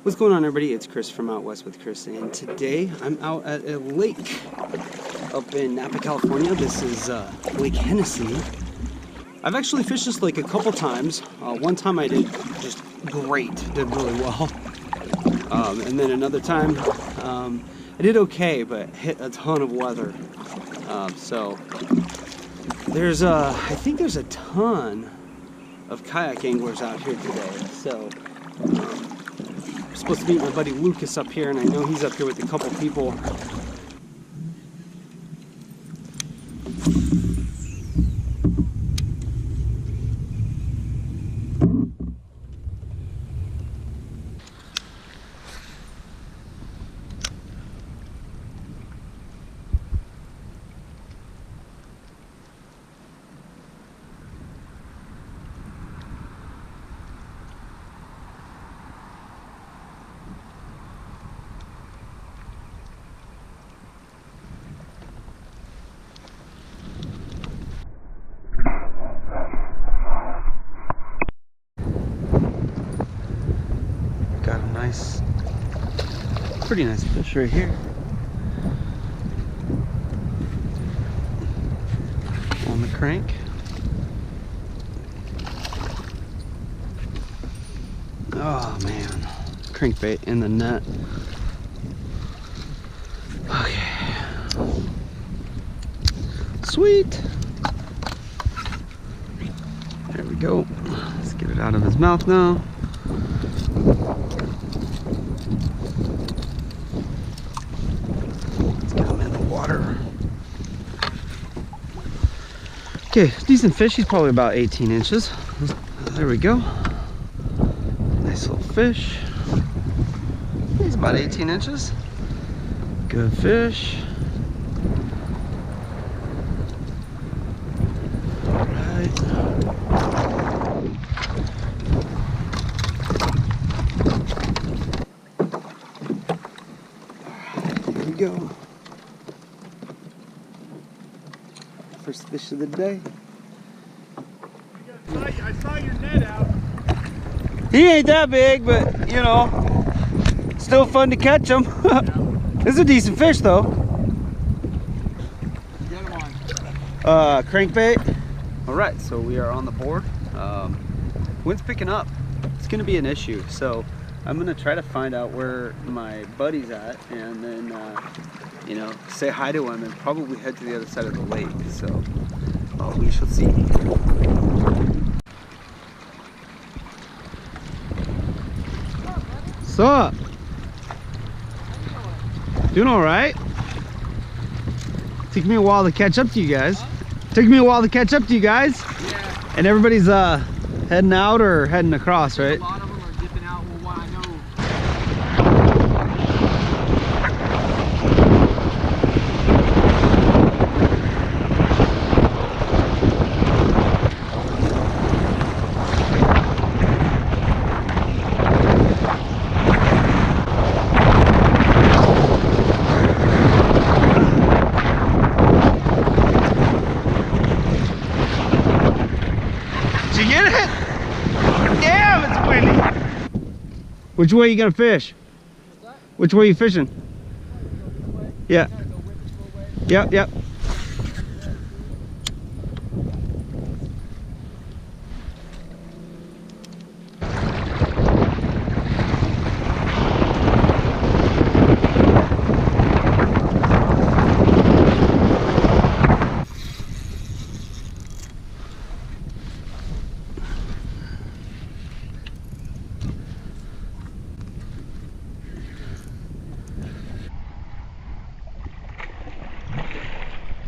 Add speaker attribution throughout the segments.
Speaker 1: What's going on, everybody? It's Chris from Out West with Chris, and today I'm out at a lake up in Napa, California. This is Lake Hennessey. I've actually fished this lake a couple times. One time I did just great, did really well. And then another time I did okay, but hit a ton of weather. So there's I think there's a ton of kayak anglers out here today. So I'm supposed to meet my buddy Lucas up here, and I know he's up here with a couple people. Got a nice, pretty nice fish right here. On the crank. Oh man, crankbait in the net. Okay. Sweet. There we go. Let's get it out of his mouth now. Let's get him in the water. Okay, decent fish. He's probably about 18 inches. There we go. Nice little fish. He's about 18 inches. Good fish. All right. There we go. First fish of the day.
Speaker 2: I saw your net out.
Speaker 1: He ain't that big, but you know, still fun to catch him. This is a decent fish though.
Speaker 2: Get him on.
Speaker 1: Crankbait. All right, so we are on the board. Wind's picking up. It's gonna be an issue, so I'm gonna try to find out where my buddy's at, and then you know, say hi to him, and probably head to the other side of the lake. So we shall see. What's up? Doing all right. Took me a while to catch up to you guys. Took me a while to catch up to you guys.
Speaker 2: Yeah.
Speaker 1: And everybody's heading out or heading across, right?
Speaker 2: A lot of them are dipping out. Well, what I know.
Speaker 1: Did you get it? Damn, it's windy. Which way are you gonna fish? Which way are you fishing? Yeah. Yep, yep.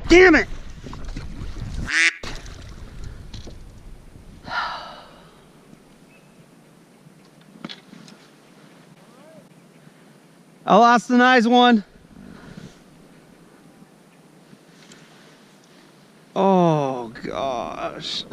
Speaker 1: Damn it! I lost the nice one. Oh gosh.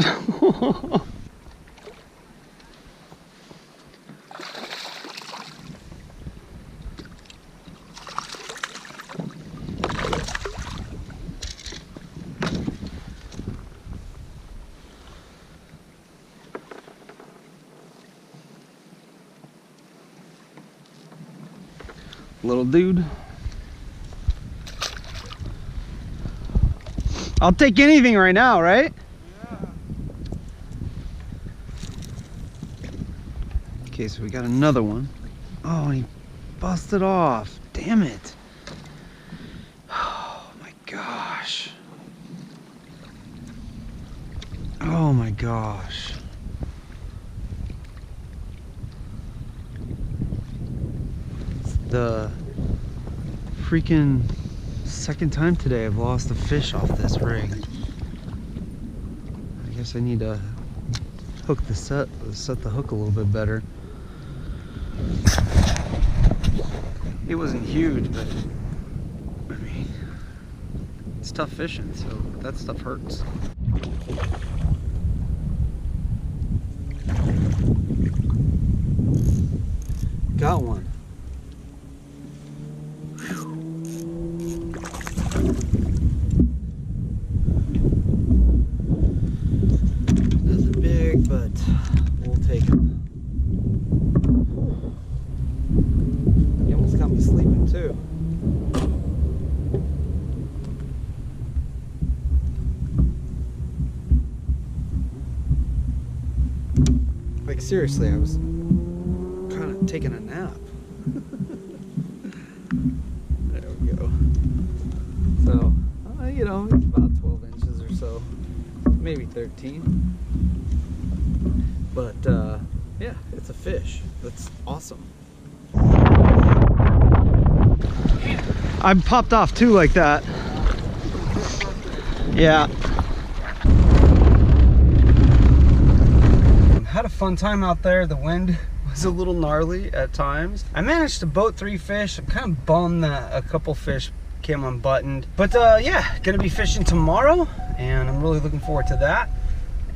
Speaker 1: little dude. I'll take anything right now, right?
Speaker 2: Yeah.
Speaker 1: Okay, so we got another one. Oh, he busted off. Damn it. Oh my gosh. Oh my gosh. It's the freaking second time today I've lost a fish off this rig. I guess I need to hook the set the hook a little bit better. It wasn't huge, but I mean, it's tough fishing, so that stuff hurts. Got one. Nothing big, but we'll take him. He almost got me sleeping too. Like seriously, I was kind of taking a nap. There we go. So, you know, it's about 12 inches or so, maybe 13. But yeah, it's a fish. That's awesome. I popped off too like that. Yeah. Had a fun time out there. The wind was a little gnarly at times. I managed to boat 3 fish. I'm kind of bummed that a couple fish came unbuttoned. But yeah, gonna be fishing tomorrow, and I'm really looking forward to that.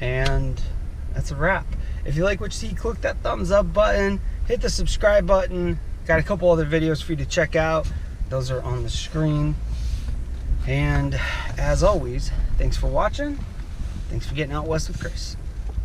Speaker 1: And that's a wrap. If you like what you see, click that thumbs up button, hit the subscribe button. Got a couple other videos for you to check out. Those are on the screen. And as always, thanks for watching. Thanks for getting out west with Chris.